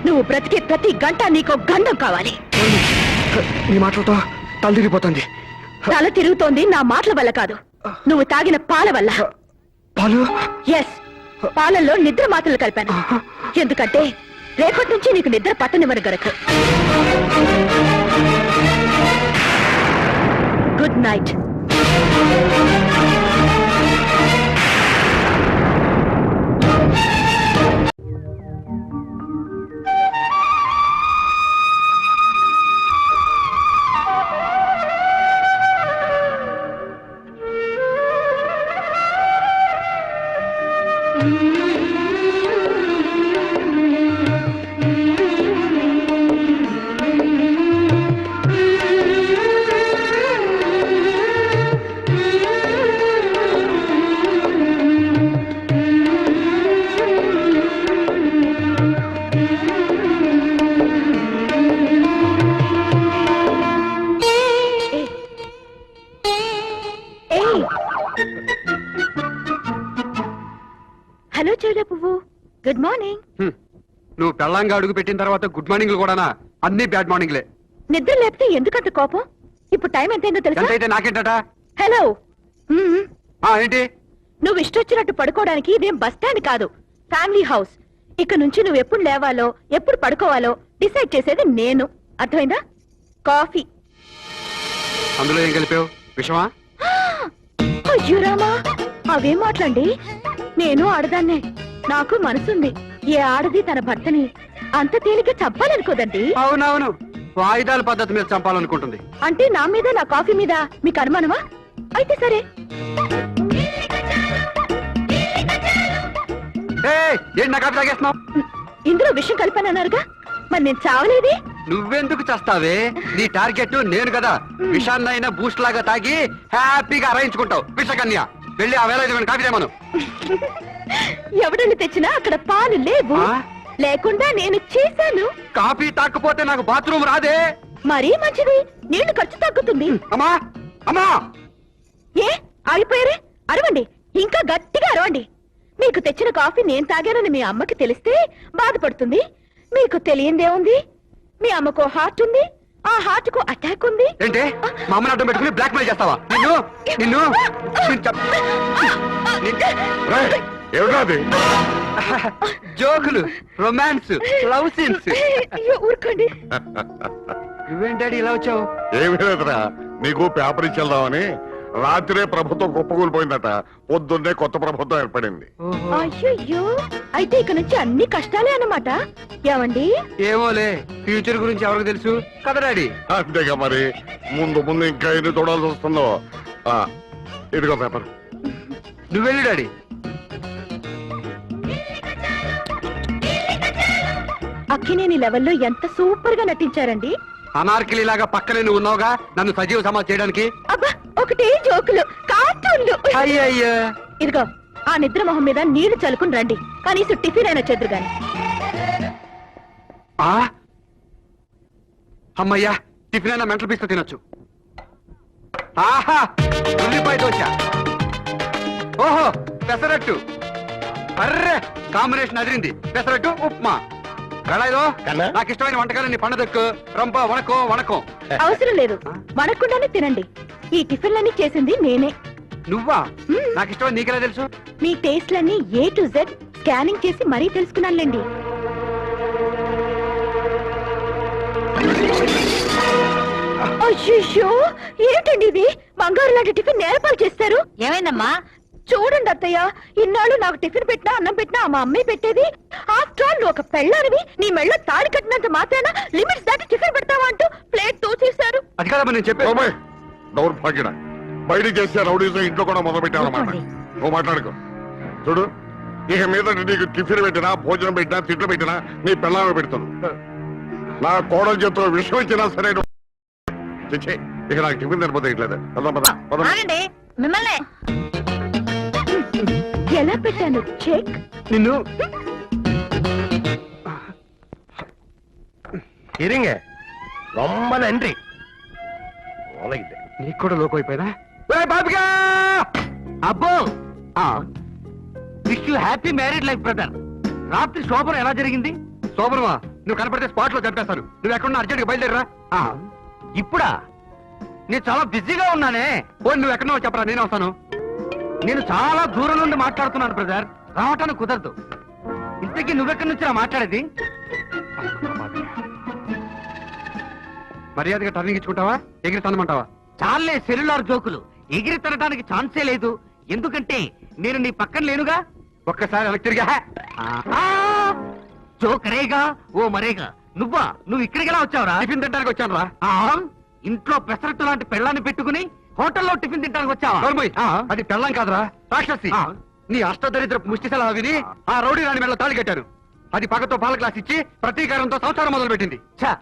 నువ్వు బ్రతికే ప్రతి గంట నీకు గండం కావాలి. నీ మాటలతో తల తిరిగిపోతుంది. తల తిరుగుతోంది నా మాటల వల్ల కాదు, నువ్వు తాగిన పాల వల్ల. పాలు? ఎస్, పాలల్లో నిద్ర మాత్రలు కలిపాను. ఎందుకంటే రేపటి నుంచి నీకు నిద్ర పట్టనివ్వను గనక. Good night. హలో చెవుల పువ్వు, గుడ్ మార్నింగ్. నువ్వు పెళ్ళంగా అడుగు పెట్టిన తర్వాత గుడ్ మార్నింగ్ కూడానా? అన్ని బ్యాడ్ మార్నింగ్లే. నిద్ర లేపితే ఎందుకంత కోపం? ఇప్పుడు టైం ఎంతైందో తెలుసా? ఎంతైతే నాకేంటట? హలో, ఏంటి? నువ్వు ఇష్టొచ్చినట్టు పడుకోవడానికి ఇదేం బస్ స్టాండ్ కాదు, ఫ్యామిలీ హౌస్. ఇక నుంచి నువ్వు ఎప్పుడు లేవాలో ఎప్పుడు పడుకోవాలో డిసైడ్ చేసేది నేను. అర్థమైందా? కాఫీ. అందులో ఏం కలిపావు? విషమా? అయ్యో రామా, అవేం మాట్లాడి. నేను ఆడదాన్నే, నాకు మనసుంది. ఏ ఆడది తన భర్తని అంత తేలిక చంపాలనుకోదండి. అవునవును, వాయిదాల పద్ధతి మీద చంపాలనుకుంటుంది. అంటే నా మీద నా కాఫీ మీద మీకు అనుమానమా? అయితే సరే. ఏంటి నా కాఫీ తాగేస్తున్నావు? ఇందులో విషయం కలిపానన్నారుగా, మరి నేను చావలేదే. నువ్వెందుకు చేస్తావే? నీ టార్గెట్ నేను కదా. విషాన్నైనా బూస్ట్ లాగా తాగి హ్యాపీగా అరాయించుకుంటావు. విషకన్య, వెళ్ళి ఆ వేళ కాఫీ తెమ్మను. ఎవడని తెచ్చినా అక్కడ పాలు లేవు. లేకుండా నేను చేశాను. కాఫీ తాకపోతే నాకు బాత్రూమ్ రాదే. మరీ మంచిది, నీళ్లు ఖర్చు తగ్గుతుంది. అమ్మా అమ్మా, ఏ ఆగిపోయారే? అరవండి, ఇంకా గట్టిగా అరవండి. మీకు తెచ్చిన కాఫీ నేను తాగానని మీ అమ్మకి తెలిస్తే బాధపడుతుంది. మీకు తెలియందేముంది, మీ అమ్మకు హార్ట్ ఉంది, ఆ హార్ట్ కు అటాక్ ఉంది. ఏంటి మా అమ్మని అడ్డం పెట్టుకుని బ్లాక్ మెయిల్ చేస్తావా? నిన్ను నిన్ను జోకులు, రొమాన్స్, లవ్ సీన్స్. ఊరుకోండి. నువ్వేంటాడు ఇలా వచ్చావు? ఏమీ లేదురా, నీకు పేపర్ ఇచ్చేద్దామని. రాత్రే ప్రభుత్వం కుప్పకూలిపోయిందట, పొద్దున్నే కొత్త ప్రభుత్వం ఏర్పడింది. అయ్యో, అయితే ఇక నుంచి అన్ని కష్టాలే అన్నమాట. ఏమండి? ఏమోలే, ఫ్యూచర్ గురించి ఎవరికి తెలుసు కదా డాడీ. అంతేగా మరి, ముందు ముందు ఇంకా ఎన్ని చూడాల్సి వస్తుందో. ఇదిగో పేపర్. నువ్వెళ్ళి డాడీ. అక్కినేని లెవెల్లో ఎంత సూపర్ గా నటించారండి. అనార్కిలి లాగా పక్కనే నువ్వు ఉన్నావుగా నన్ను సజీవ సమాజ్ చేయడానికి. అబ్బా, ఒకటే జోకులు, కార్టూన్లు. అయ్యయ్యో, ఇదిగో ఆ నిద్ర మొహం మీద నీళ్లు చల్లుకుని రండి. కనీసం టిఫిన్ అయినా చెద్దురు గాని. అమ్మయ్యా, టిఫిన్ అయినా మెంటల్ పీస్తో తినొచ్చు. ఆహా, ఉల్లిపాయ దోశ. ఓహో, పెసరట్టు. అర్రే, కాంబినేషన్ అదిరింది. పెసరట్టు ఉప్మా. గళాయిలో నాకు ఇష్టమైన వంటకాలన్నీ పండదక్కు రంప వణకం వణకం. అవసరం లేదు, వణకుండానే తినండి. ఈ టిఫిన్లన్నీ చేసింది నేనే. నువ్వా? నాకు ఇష్టమైన నీకెలా తెలుసు? మీ టేస్ట్లన్నీ A to Z స్కానింగ్ చేసి మరీ తెలుసుకున్నానులేండి. అయ్యో, ఏంటండి ఇది? బంగారు లాంటి టిఫిన్ నేలపాలు చేస్తారు. ఏమైందమ్మా? చూడండి అత్తయ్య, ఇన్నాళ్ళు నాకు టిఫిన్ పెట్టినా అన్నం పెట్టినా మా అమ్మే పెట్టేది. ఆఫ్టర్ ఆల్ నువ్వు ఒక పెళ్ళానివి, నీ మెళ్ళ తాళి కట్టినంత మాత్రాన లిమిట్స్ దాటి టిఫిన్ పెడతావా అంటూ ప్లేట్ తోచేశారు. అది కదా నేను చెప్పాను. దౌర్భాగ్యడ, బయట చేసే రౌడీస్ ఇంట్లో కూడా మొదలు పెట్టావన్నమాట. నువ్వు మాట్లాడుకో. చూడు, ఇక మీద నీకు టిఫిన్ పెట్టినా భోజనం పెట్టినా తిట్లు పెట్టినా నీ పెళ్ళామే పెడుతుంది. నా కోడలు చేతితో విషయం ఇచ్చినా సరే ఇక నాకు టిఫిన్ తినపోతే ఇట్లేదు. మిమ్మల్ని ఎలా పెట్టాను చెక్? నిన్ను இருங்க ரொம்ப நன்றி. నీకు కూడా లోకం అయిపోయినా? అబ్బో, wish you happy married life brother. రాత్రి శోభనం ఎలా జరిగింది? శోభనమా? నువ్వు కనపడితే స్పాట్ లో చంపేస్తాను. నువ్వు ఎక్కడున్నా అర్జెంట్ గా బయలుదేరరా. ఇప్పుడా? నేను చాలా బిజీగా ఉన్నానే. పోనీ నువ్వు ఎక్కడున్నావు చెప్పరా, నేను వస్తాను. నేను చాలా దూరం నుండి మాట్లాడుతున్నాను బ్రదర్, రావటానికి కుదరదు. ఇంతకీ నువ్వెక్కడి నుంచి మాట్లాడేది? మర్యాదగా టర్నింగ్ ఇచ్చుకుంటావా, ఎగిరి తనమంటావా? చాలే సెల్యులార్ జోకులు, ఎగిరి తనడానికి ఛాన్సే లేదు. ఎందుకంటే నేను నీ పక్కన లేనుగా. ఒక్కసారి వెనక్కి తిరిగా. జోకరేగా ఓ మరేగా. నువ్వు ఇక్కడికి ఎలా వచ్చావురా? టిఫిన్ తింటానికి వచ్చాను రా. ఇంట్లో పెసరట్టు లాంటి పెళ్ళాన్ని పెట్టుకుని హోటల్లో టిఫిన్ తింటానికి వచ్చావా? నోర్మోయ్, అది పెళ్ళం కాదురా, రాక్షసి. నీ అష్టదరిద్ర ముష్టి సలహా విని ఆ రౌడీ రాణి మెళ్ళ తాళి కట్టాను. అది పగతో పాల గ్లాస్ ఇచ్చి ప్రతీకారంతో సంసారం మొదలు పెట్టింది. ఛ,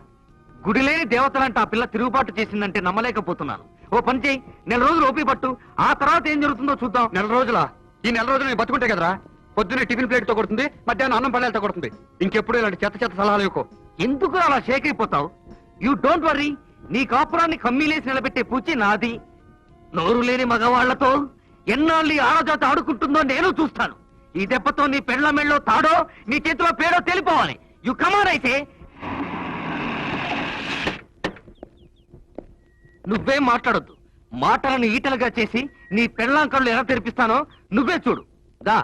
గుడిలేని దేవతలంటే ఆ పిల్ల తిరుగుబాటు చేసిందంటే నమ్మలేకపోతున్నాను. ఓ పని చేయి, 4 రోజులు ఓపి పట్టు, ఆ తర్వాత ఏం జరుగుతుందో చూద్దాం. 4 రోజులా? ఈ 4 రోజులు నేను బతుకుంటే కదరా. పొద్దున్నే టిఫిన్ ప్లేట్ తో కొడుతుంది, మధ్యాహ్నం అన్నం పళ్ళేలతో కొడుతుంది. ఇంకెప్పుడు ఇలాంటి చెత్త చెత్త సలహాలు ఇవ్వకు. ఎందుకు అలా షేక్ అయిపోతావు? యూ డోంట్ వర్రీ, నీ కాపురాన్ని కమ్మీలేసి నిలబెట్టే పూచి నాది. నోరు లేని మగవాళ్లతో ఎన్నాళ్ళు ఆడజాత ఆడుకుంటుందో నేను చూస్తాను. ఈ దెబ్బతో నీ పెళ్ల మెళ్ళో తాడో నీ చేతిలో పేడో తెలిపోవాలి. యు కమాన్. అయితే నువ్వేం మాట్లాడొద్దు. మాటలను ఈటలుగా చేసి నీ పెళ్ళాం కళ్ళు ఎలా తెరిపిస్తానో నువ్వే చూడు. దా.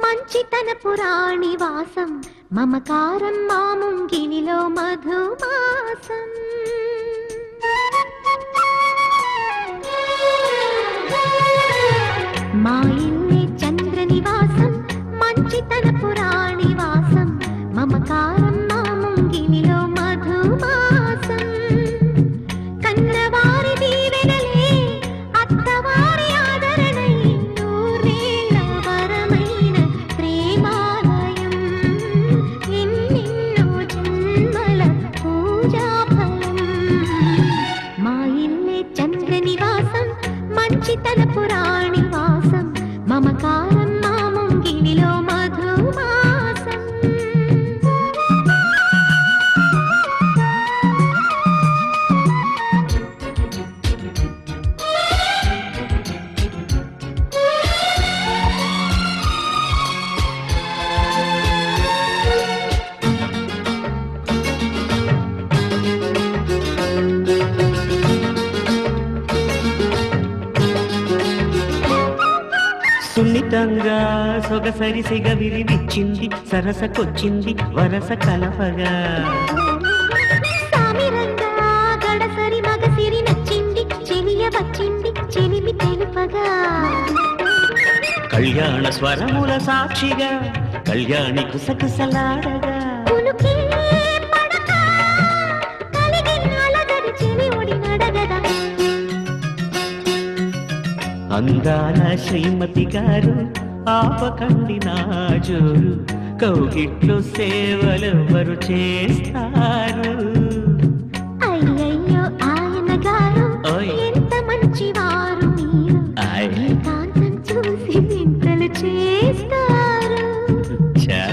మంచితన పురాణివాసం మమకారం మాముంగిలిలో మధుమాసం మా ఇల్లే చంద్రనివాసం మంచితన పురాణివాసం మమకారం మాముంగిలిలో మధుమాసం కన్నవారి దీవెనలే అత్తవారి ఆదరణై నూరేళ్ల వరమైన ప్రేమాలయం ఎన్నెన్నో జన్మల పూజాఫలం మా ఇల్లే చంద్రనివాసం మంచితన పురాణివాసం మమకారం మాముంగిలిలో మధుమాసం సున్నితంగా సొగసరి సిగ విరివిచ్చింది సరసకొచ్చింది వరస కలపగా సామిరంగా గడసరి మగసిరి నచ్చింది చెలియ వచ్చింది చెలిమి తెలుపగా కళ్యాణ స్వరముల సాక్షిగా కళ్యాణి కుసకుసలాడగా కులుకే పడక కలిగిన అలగరి చెలి ఒడి నడగదా అందాల శ్రీమతి గారు ఆపకండి నా జోరు కౌగిట్లో సేవలెవరు చేస్తారు అయ్యయ్యో ఆయన గారు ఓయ్. ఎంత మంచివారు మీరు ఆయ్. ఏకాంతం చూసి వింతలు చేస్తారు ఛా.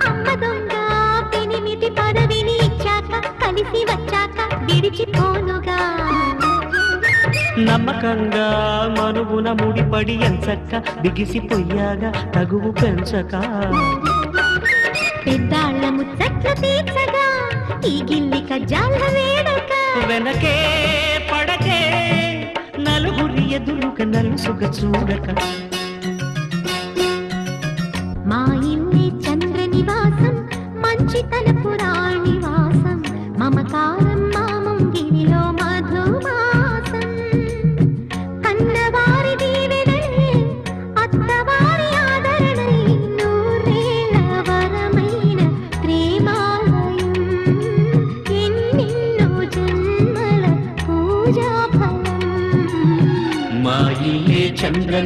అమ్మ దొంగ పెనిమిటి పదవిని ఇచ్చాక కలిసి వచ్చాక విడిచిపోనుగా నమ్మకంగా మనువున ముడిపడి ఎంచక్క బిగిసిపోయాగా తగువు పెంచక పెద్దాళ్ళ ముచ్చట్లు తీర్చగా ఈ గిల్లి కజ్జాల వేడక వెనకే పడకే నలుగురి ఎదురుక నలుసుక చూడక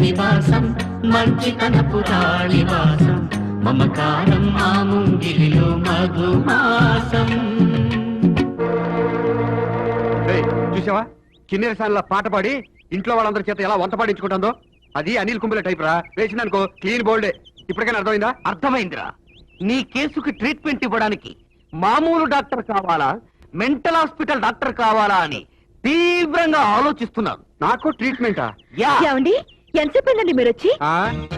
నివాసం మంచితనపు రాణివాసం మమకారం ఆ ముంగిలిలో మధుమాసం. ఏయ్, చూసావా కిన్నెర సాన్ల పాట పాడి ఇంట్లో వాళ్ళందరి చేత ఎలా వంట పాడించుకుంటుందో? అది అనిల్ కుంబలే టైప్ రా. వేసిందనుకో క్లీన్ బోల్డే. ఇప్పటికైనా అర్థమైందా? అర్థమైందిరా. నీ కేసుకి ట్రీట్మెంట్ ఇవ్వడానికి మామూలు డాక్టర్ కావాలా, మెంటల్ హాస్పిటల్ డాక్టర్ కావాలా అని తీవ్రంగా ఆలోచిస్తున్నాను. నాకు ట్రీట్మెంటా? యా. ఏమండి ఎంతసేపండి మీరు వచ్చి?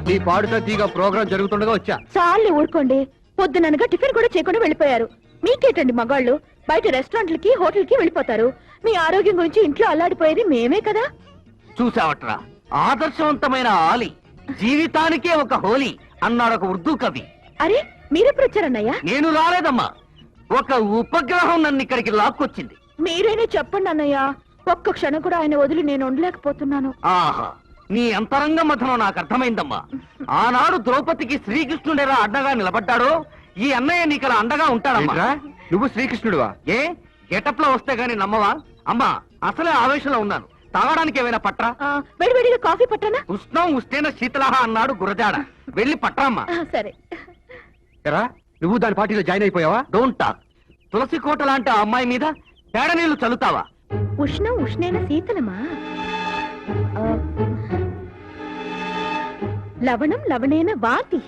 నీ పాడుతో తీగ ప్రోగ్రామ్ జరుగుతుండగా వచ్చా. చాలు ఊరుకోండి. పొద్దుననగా టిఫిన్ కూడా చేయకుండా వెళ్ళిపోయారు. మీకేటండి మగాళ్ళు? బయట రెస్టారెంట్లకి హోటల్కి వెళ్ళిపోతారు. మీ ఆరోగ్యం గురించి ఇంట్లో అల్లాడిపోయేది మేమే కదా. చూసావట్రా, ఆదర్శవంతమైన ఆలి జీవితానికే ఒక హోలీ అన్నాడు ఒక ఉర్దూ కవి. అరే మీరెప్పుడు వచ్చారన్నయ్యా? నేను రాలేదమ్మా, ఒక ఉపగ్రహం నన్ను ఇక్కడికి లాక్కొచ్చింది. మీరైనా చెప్పండి అన్నయ్య. ఒక్క క్షణం కూడా ఆయన వదిలి నేను ఉండలేకపోతున్నాను. ఆహా, నీ అంతరంగ మథనం నాకు అర్థమైందమ్మా. ఆనాడు ద్రౌపదికి శ్రీకృష్ణుడు ఎలా అండగా నిలబడ్డాడో ఈ అన్నయ్య నీకలా అండగా ఉంటాడమ్మా. ఏంట్రా, నువ్వు శ్రీకృష్ణుడువా? ఏ గెటప్ లో వస్తే గాని నమ్మవా? అమ్మా, అసలే ఆవేశంలో ఉన్నాను. తాగడానికి ఏమైనా పట్రా? వేడివేడిగా కాఫీ పట్టనా? ఉష్ణం ఉస్తేన శీతలహ అన్నాడు గురజాడ. వెళ్ళి పట్టామ్మా. సరే. ఎరా, నువ్వు దాని పార్టీలో జాయిన్ అయిపోయావా? Don't talk. తులసి కోట లాంటి ఆ అమ్మాయి మీద పేడ నీళ్లు చల్లుతావా? ఉష్ణం ఉష్ణేన శీతలమా? లవణం లవణేన వాతి.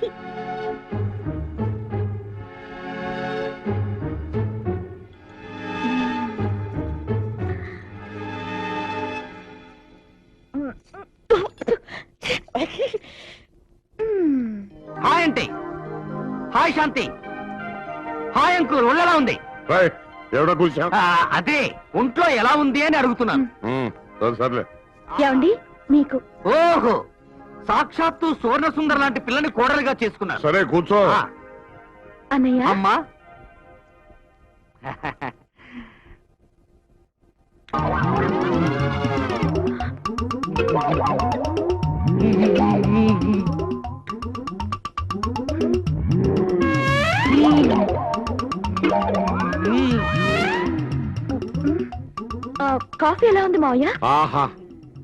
హాయ్ అంటే హాయ్ శాంతి. హాయ్ అంకుల్, ఒళ్ళెలా ఉంది? ఎవడో కూర్చా? అదే ఒంట్లో ఎలా ఉంది అని అడుగుతున్నాను. సర్లే. ఏమండి మీకు? ఓహో, సాక్షాత్తు సువర్ణ సుందర్ లాంటి పిల్లని కోడలుగా చేసుకున్నారు. సరే కూర్చో. ఆ, అన్నయ్య అమ్మా. కాఫీ ఎలా ఉంది మావయ్య? ఆహా,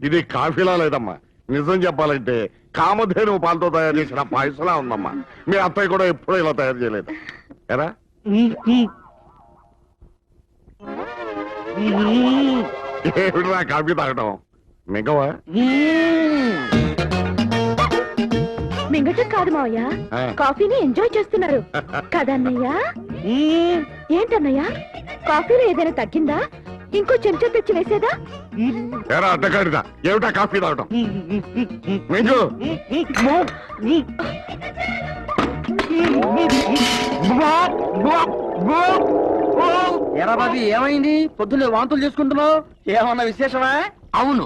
ఇది కాఫీలా లేదమ్మా. నిజం చెప్పాలంటే కామధేను పాలతో తయారు చేసిన పాయసలా ఉందమ్మా. మీ అత్తయ్య కూడా ఎప్పుడూ ఇలా తయారు చేయలేదు. ఎరా ఏమిటిరా కాఫీ తాగటం? మిగవా? మింగటం కాదు మావయ్య, ఆ. కాఫీని ఎంజాయ్ చేస్తున్నారు కదన్నయ్యా? ఏంటన్నయ్యా, కాఫీలో ఏదైనా తగ్గిందా? ఇంకో చెంచా తెచ్చి వేసేదా? ఎరా అడ్డగాడిదా, ఏమిటా కాఫీ తాగటం? మింగు. ఎరా బాబీ, ఏమైంది? పొద్దున్నే వాంతులు చేసుకుంటున్నావు? ఏమన్నా విశేషమా? అవును,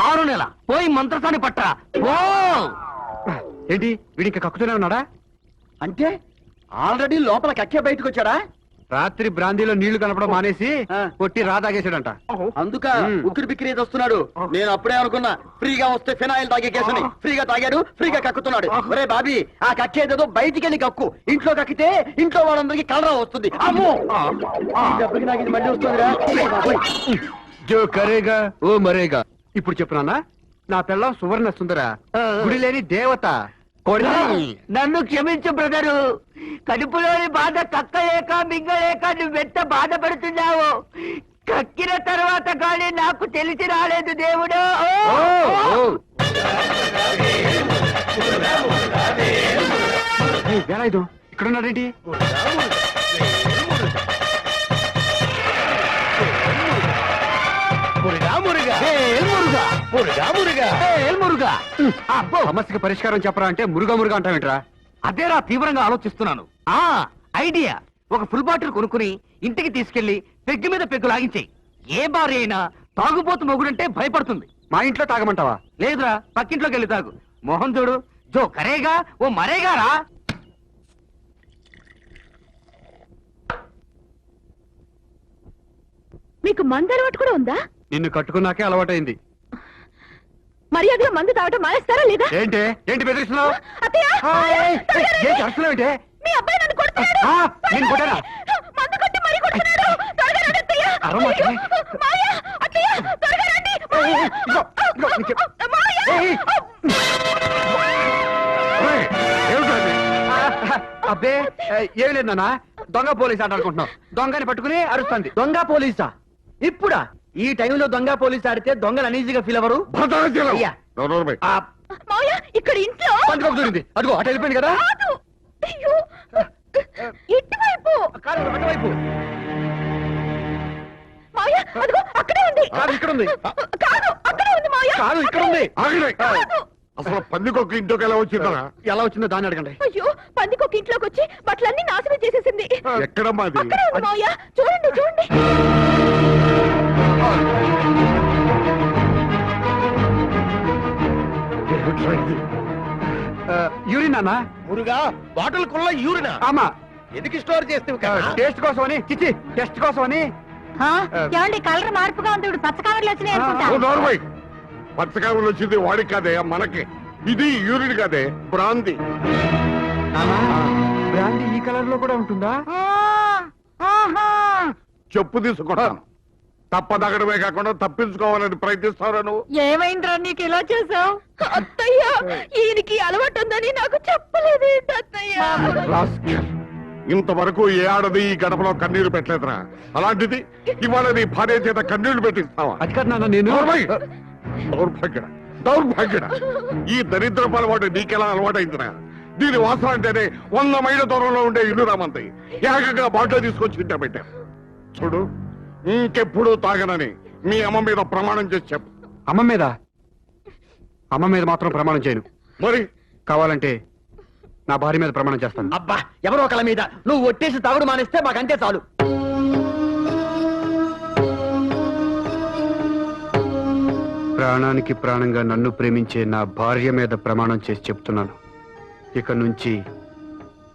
6 నెల పోయి మంత్రసాని పట్టరా. ఓ ఏంటి వీడి ఇంకా కక్కుతూనే ఉన్నాడా? అంటే ఆల్రెడీ లోపల కక్కే బయటకు వచ్చాడా? రాత్రి బ్రాందీలో నీళ్లు కలపడం మానేసి ఆ. కొట్టి తాగేసాడంట. అందుక మ్. ఉక్కిరి బిక్కిరి వస్తున్నాడు. నేను అప్పుడే అనుకున్నా, ఫ్రీగా వస్తే ఫినాయిల్ తాగే కేసుని. ఫ్రీగా తాగాడు, ఫ్రీగా కక్కుతున్నాడు. ఒరే బాబీ, ఆ కక్కేదేదో బయటికి వెళ్ళి కక్కు. ఇంట్లో కక్కితే ఇంట్లో వాళ్ళందరికీ కలరా వస్తుంది. అమ్మో, ఈ దెబ్బకి నాకు ఇది మళ్ళీ వస్తుందిరా. బాబోయ్. జో కరేగా ఓ మరేగా. ఇప్పుడు చెప్పునా, నా పిల్లం సువర్ణ సుందర, గుడి లేని దేవత. నన్ను క్షమించు బ్రదరు. కడుపులోని బాధ కక్కలేక మింగలేక నువ్వెంత బాధపడుతున్నావు. కక్కిన తర్వాత కానీ నాకు తెలిసి రాలేదు దేవుడు. వేలాయుధం ఇక్కడ ఉన్నాడేంటి? సమస్యకి పరిష్కారం చెప్పరా అంటే మురుగా మురుగా అంటావేంట్రా? అదేరా తీవ్రంగా ఆలోచిస్తున్నాను. ఐడియా, ఒక ఫుల్ బాటిల్ కొనుక్కుని ఇంటికి తీసుకెళ్లి పెగ్గు మీద పెగ్గు లాగించేయి. ఏ భార్య అయినా తాగుబోతు మొగుడంటే భయపడుతుంది. మా ఇంట్లో తాగమంటావా? లేదురా, పక్కింట్లోకి వెళ్ళి తాగు. మోహన్ చూడు, జో కరేగా ఓ మరేగారా. మీకు మందు అలవాటు కూడా ఉందా? నిన్ను కట్టుకున్నాకే అలవాటైంది. మర్యాదగా మందు తాగటం మానేస్తారా లేదా? ఏంటి ఏంటి బెదిరిస్తున్నావు? అత్తయ్య, ఏంటి అరుస్తున్నావేంటి? మీ అబ్బాయి నన్ను కొడుతున్నాడు. నేను కొట్టానా? మందు కొట్టి మరీ కొడుతున్నాడు. త్వరగా రండి అత్తయ్య. అరవమాకే. అయ్యో, మావయ్య, అత్తయ్య, త్వరగా రండి. ఒరేయ్, ఏమిటది? అబ్బే ఏం లేదు నాన్న, దొంగ పోలీస్ ఆట ఆడుకుంటున్నాం. దొంగని పట్టుకుని అరుస్తుంది. దొంగ పోలీసా? ఇప్పుడా? ఈ టైంలో దొంగ పోలీస్ ఆడితే దొంగలు అనీజీగా ఫీల్ అవ్వరు? భద్రాచలం. అయ్యా. నోరు మూయ్. మావయ్య ఇక్కడ ఇంట్లో పండుగ దూరింది. అదిగో అటు వెళ్ళిపోయింది కదా. కాదు. అయ్యో ఇటువైపు కాదు, అటువైపు. మావయ్య అదిగో అక్కడే ఉంది. కాదు, ఇక్కడ ఉంది. కాదు అక్కడే ఉంది మావయ్య. కాదు, ఇక్కడ ఉంది. ఆగండి. కాదు. అసలు పందికొక్క ఇంట్లోకి ఎలా వచ్చిందా? ఎలా వచ్చిందో దాన్ని అడగండి. అయ్యో పందికొక ఇంట్లోకి వచ్చి బట్టలన్నీ నాశనం చేసేసింది. ఎక్కడమ్మా అది? అక్కడే ఉంది మావయ్య, చూడండి చూడండి. ఏమిట్రా ఇది? యూరిన్ నాన్న. మురుగా బాటిల్ కుల్ల యూరినా ఆమా, ఎందుకు స్టోర్ చేస్తావు కదా? టేస్ట్ కోసం అని. చిచ్చి, టెస్ట్ కోసం అని. ఏమండి కలర్ మార్పుగా ఉంది, ఇప్పుడు పచ్చ కవర్లు వచ్చినాయి అనుకుంటా. ఓ నోరు మూయ్. పచ్చకాయలు వచ్చింది వాడికి కాదే, మనకి. ఇది యూరిన్ కాదే, బ్రాంతి. బ్రాండీ ఈ కలర్ లో కూడా ఉంటుందా? చెప్పు తీసుకుంటాను. తప్పదగడమే కాకుండా తప్పించుకోవాలని ప్రయత్నిస్తావు నువ్వు. ఏమైందిరా నీకు ఇలా చేసావు? అత్తయ్య ఈయనకి అలవాటు ఉందని నాకు చెప్పలేదేంటి అత్తయ్య? రాస్కెల్. ఇంతవరకు ఏ ఆడది ఈ గడపలో కన్నీరు పెట్టలేదురా. అలాంటిది ఇవాళ నీ భార్య చేత కన్నీళ్లు పెట్టిస్తావా? అది కాదు నాన్న, నేను దౌర్భాగ్యడ, దౌర్భాగ్యడ. ఈ దరిద్రపు అలవాటు నీకెలా అలవాటైందిరా? దీని వాసన అంటేనే 100 మైళ్ళ దూరంలో ఉండే ఇల్లు రామంది ఏకంగా బాటలో తీసుకొచ్చి ఇంట పెట్టాం. చూడు, ఇంకెప్పుడు తాగనని మీ అమ్మ మీద ప్రమాణం చేసి చెప్పు. అమ్మ మీద? అమ్మ మీద మాత్రం ప్రమాణం చేయను. మరి కావాలంటే నా భార్య మీద ప్రమాణం చేస్తాను. అబ్బా, ఎవరో ఒకళ్ళ మీద నువ్వు ఒట్టేసి తాగుడు మానేస్తే మాకంతే చాలు. ప్రాణానికి ప్రాణంగా నన్ను ప్రేమించే నా భార్య మీద ప్రమాణం చేసి చెప్తున్నాను, ఇక నుంచి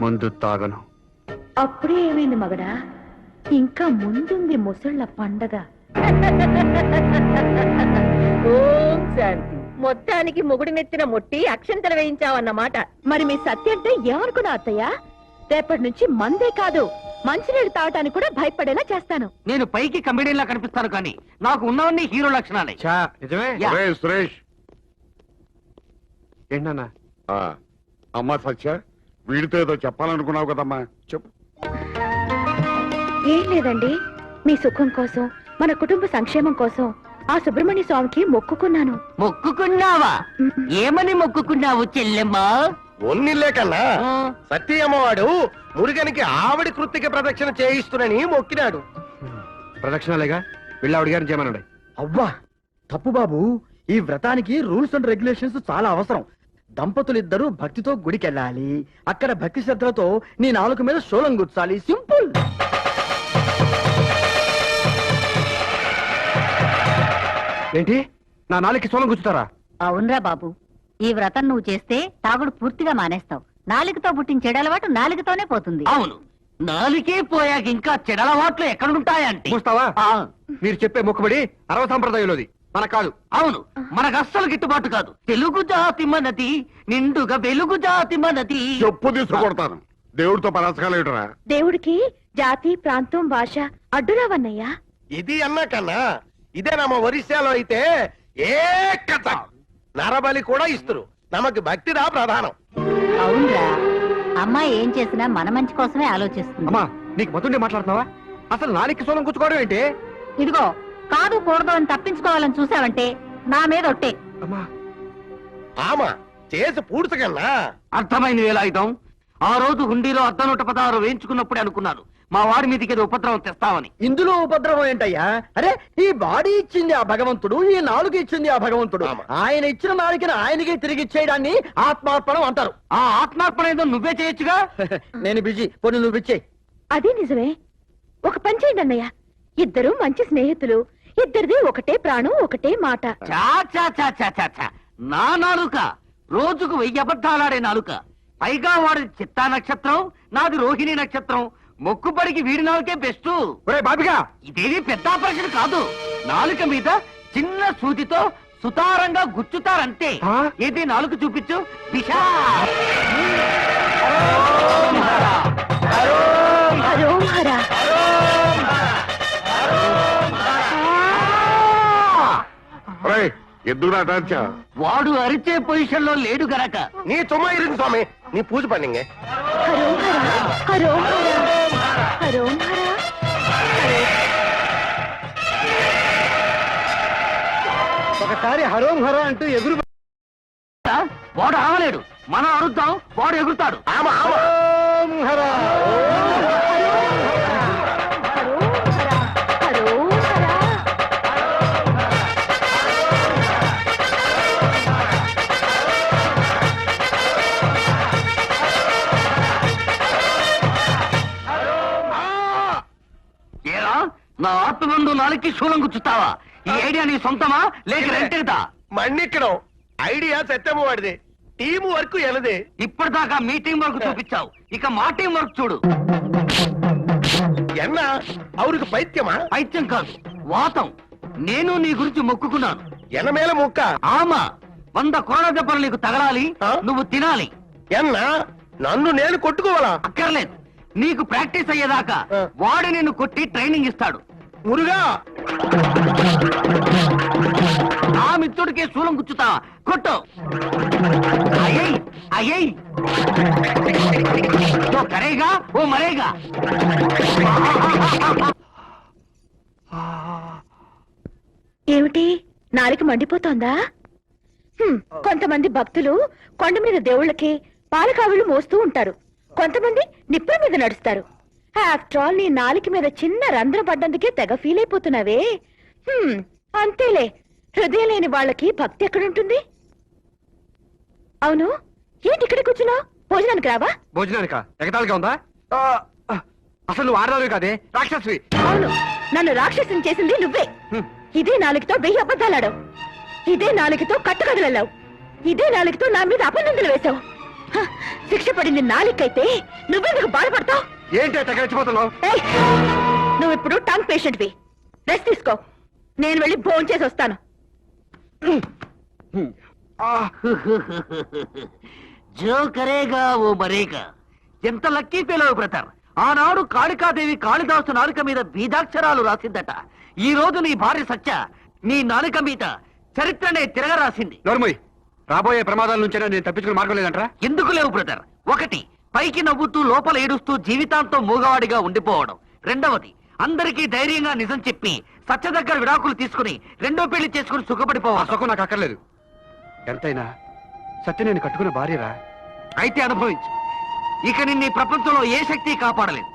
ముందు తాగను. అప్పుడే ఏమైంది మగడా, ఇంకా ముందుంది ముసళ్ళ పండగ. ఓం శాంతి. మొత్తానికి మొగుడు నెత్తిన మొట్టి అక్షంతలు వేయించావన్నమాట. మరి మీ సత్య అంటే ఏమనుకున్నా అత్తయ్య? రేపటి నుంచి మందే కాదు, మంచినీళ్ళు తాగటానికి కూడా భయపడేలా చేస్తాను. నేను పైకి కమెడియన్ లా కనిపిస్తాను కానీ నాకు ఉన్నవన్నీ హీరో లక్షణాలే. చా, నిజమే? యా. సురేష్, సురేష్. ఏంటన్నా? ఆ, అమ్మా సత్య, వీడితో ఏదో చెప్పాలనుకున్నావు కదమ్మా, చెప్పు. ఏం లేదండి, మీ సుఖం కోసం, మన కుటుంబ సంక్షేమం కోసం ఆ సుబ్రహ్మణ్య స్వామికి మొక్కుకున్నాను. మొక్కుకున్నావా? ఏమని మొక్కుకున్నావు చెల్లెమ్మా? ఒన్నిల్లే కన్నా సత్యమ్మవాడు మురుగనికి ఆవిడ కృత్తిక ప్రదక్షిణ చేయిస్తునని మొక్కినాడు. ప్రదక్షిణాలేగా, వెళ్ళి ఆవిడ గారిని చేయమనండి. అవ్వా తప్పు బాబు, ఈ వ్రతానికి రూల్స్ అండ్ రెగ్యులేషన్స్ చాలా అవసరం. దంపతులిద్దరూ భక్తితో గుడికెళ్ళాలి, అక్కడ భక్తి శ్రద్ధలతో నీ నాలుక మీద శూలం గుచ్చాలి. సింపుల్. ఏంటి, నా నాలుగుకి సోలం గుచ్చుతారా? అవునరా బాబు, ఈ వ్రతం నువ్వు చేస్తే తాగుడు పూర్తిగా మానేస్తావు. నాలుగుతో పుట్టిన చెడలవాటు నాలుగుతోనే పోతుంది. అవును, నాలుగే పోయాక ఇంకా చెడలవాట్లు ఎక్కడుంటాయంటే. చూస్తావా? మీరు చెప్పే మొక్కుబడి అరవ సంప్రదాయంలోది, మన కాదు. అవును, మనకు అస్సలు గిట్టుబాటు కాదు. తెలుగు జాతి మనది, నిండుగా వెలుగు జాతి మనది. చెప్పు తీసుకొడతాను. దేవుడితో పరాసకాలేటరా? దేవుడికి జాతి, ప్రాంతం, భాష అడ్డురావన్నయ్యా. ఇది అన్నా కన్నా ఇదేనమ్మ ఒరిస్సాలో అయితే ఏ కథ నరబలి కూడా ఇస్తురు. నమకు భక్తిదా ప్రధానం. అవునరా, అమ్మాయి ఏం చేసినా మన మంచి కోసమే ఆలోచిస్తుంది. అమ్మా, నీకు మతుండే మాట్లాడుతున్నావా? అసలు నాలుగుకి సోలం గుచ్చుకోవడం ఏంటి? ఇదిగో, కాదు కూడదు అని తప్పించుకోవాలని చూసావంటే నా మీద ఒట్టే. అమ్మా, ఆమా చేసి పూడ్చకన్నా. అర్థమైంది వేలాయుధం. ఆ రోజు హుండీలో 116 వేయించుకున్నప్పుడే అనుకున్నాను మా వాడి మీదకి ఏదో ఉపద్రవం తెస్తావని. ఇందులో ఉపద్రవం ఏంటయ్యా? అరే, ఈ బాడీ ఇచ్చింది ఆ భగవంతుడు, ఈ నాలుగు ఇచ్చింది ఆ భగవంతుడు. ఆయన ఇచ్చిన నాలుగుని ఆయనకే తిరిగి ఇచ్చేయడాన్ని ఆత్మార్పణం అంటారు. ఆ ఆత్మార్పణ ఏదో నువ్వే చేయొచ్చుగా. నేను బిజీ, పోనీ నువ్వు ఇచ్చే. అదే నిజమే. ఒక పని చేయండి అన్నయ్య, ఇద్దరు మంచి స్నేహితులు, ఇద్దరిది ఒకటే ప్రాణం, ఒకటే మాట. చా చా చా చా చా చా. నా నాలుక రోజుకు 1000 అబద్ధాలాడే నాలుక. పైగా వాడి చిత్తా నక్షత్రం, నాది రోహిణి నక్షత్రం. మొక్కుబడికి వీడి నాలుకే బెస్ట్. ఒరే బాబిగా, ఇదేది పెద్ద ఆపరేషన్ కాదు. నాలుక మీద చిన్న సూదితో సుతారంగా గుచ్చుతారంతే. ఆ? ఏది నాలుక చూపించు. దిశా హరోహరా. ఒరేయ్, ఎందుకు నాటాచా? వాడు అరిచే పొజిషన్ లో లేడు గనక. நீ சும்மா இருங்க சுவாமி, நீ பூஜை பண்ணீங்க. హరోం హర హరోం హర హరోం హర ఒకసారి హరోం హర అంటూ ఎగురు వాడు ఆగలేడు, మనం అరుద్దాం, వాడు ఎగురుతాడు. ஆமா ஆமா. హర హరోం హర ఏరా, నా ఆత్మబంధు నాలుగుకి శూలం గుచ్చుతావా? ఈ ఐడియా నీ సొంతమా లేక రెంటేదా? మన్నిక్కడం ఐడియా సత్యమ్మ వాడిది, టీమ్ వర్క్ ఎనది. ఇప్పటిదాకా మీ టీం వర్క్ చూపించావు, ఇక మా టీం వర్క్ చూడు. என்ன அவருக்கு பைத்தியமா? పైత్యం కాదు, వాతం. నేను నీ గురించి మొక్కుకున్నాను. ఎన్న మేల ముక్క. ఆమా 100 కోణ దెబ్బలు నీకు తగలాలి, ఆ? నువ్వు తినాలి. ఎన్న నన్ను నేను కొట్టుకోవాలా? అక్కర్లేదు, నీకు ప్రాక్టీస్ అయ్యేదాకా ఆ. వాడు నిన్ను కొట్టి ట్రైనింగ్ ఇస్తాడు. మురుగా ఆ మిత్రుడికే శూలం గుచ్చుతావా? కొట్టు. అయ్యయ్ అయ్యయ్, తో కరేగా ఓ మరేగా. ఏమిటి నాలిక మండిపోతోందా? కొంతమంది భక్తులు కొండ మీద దేవుళ్ళకి పాలకావులు మోస్తూ ఉంటారు, కొంతమంది నిప్పుల మీద నడుస్తారు. ఆఫ్టర్ ఆల్ నీ నాలిక మీద చిన్న రంధ్రం పడ్డందుకే తెగ ఫీల్ అయిపోతున్నావే. అంతేలే, హృదయం లేని వాళ్ళకి భక్తి ఎక్కడుంటుంది? అవును, ఏంటి ఇక్కడ కూర్చున్నావు? భోజనానికి రావా? భోజనానిక ఎగతాళిగా ఉందా? అసలు నువ్వు ఆడదావి కాదే, రాక్షసువి. అవును, నన్ను రాక్షసుని చేసింది నువ్వే. ఇదే నాలుగుతో 1000 అబద్ధాలాడావు, ఇదే నాలుగుతో కట్టుకదలవు, ఇదే నాలుగుతో నా మీద అపనందులు వేశావు. శిక్ష పడింది నాలుకైతే నువ్వెందుకు బాధపడతావు? ఏంటి తెగచ్చిపోతున్నావు? ఏయ్, నువ్వు ఇప్పుడు టంగ్ పేషెంట్వి, రెస్ట్ తీసుకో. నేను వెళ్ళి భోజనం చేసి వస్తాను. జో కరేగా ఓ మరేగా. ఎంత లక్కీ ఫెలో బ్రదర్. ఆనాడు కాళికాదేవి కాళిదాసు నాలుక మీద బీజాక్షరాలు రాసిందట. ఈ రోజు నీ భార్య సత్య నీ నాలుక మీద చరిత్రనే తిరగరాసింది. నోర్మోయ్, రాబోయే ప్రమాదాల నుంచైనా నేను తప్పించుకుని మార్గం లేదంటరా? ఎందుకు లేవు బ్రదర్? ఒకటి, పైకి నవ్వుతూ లోపల ఏడుస్తూ జీవితాంతం మూగవాడిగా ఉండిపోవడం. రెండవది, అందరికీ ధైర్యంగా నిజం చెప్పి సత్య దగ్గర విడాకులు తీసుకుని రెండో పెళ్లి చేసుకుని ఆ సుఖపడిపోవాలి. సుఖం నాకు అక్కర్లేదు. ఎంతైనా సత్య నేను కట్టుకున్న భార్యరా. అయితే అనుభవించు. ఇక నిన్ను ఈ ప్రపంచంలో ఏ శక్తి కాపాడలేదు.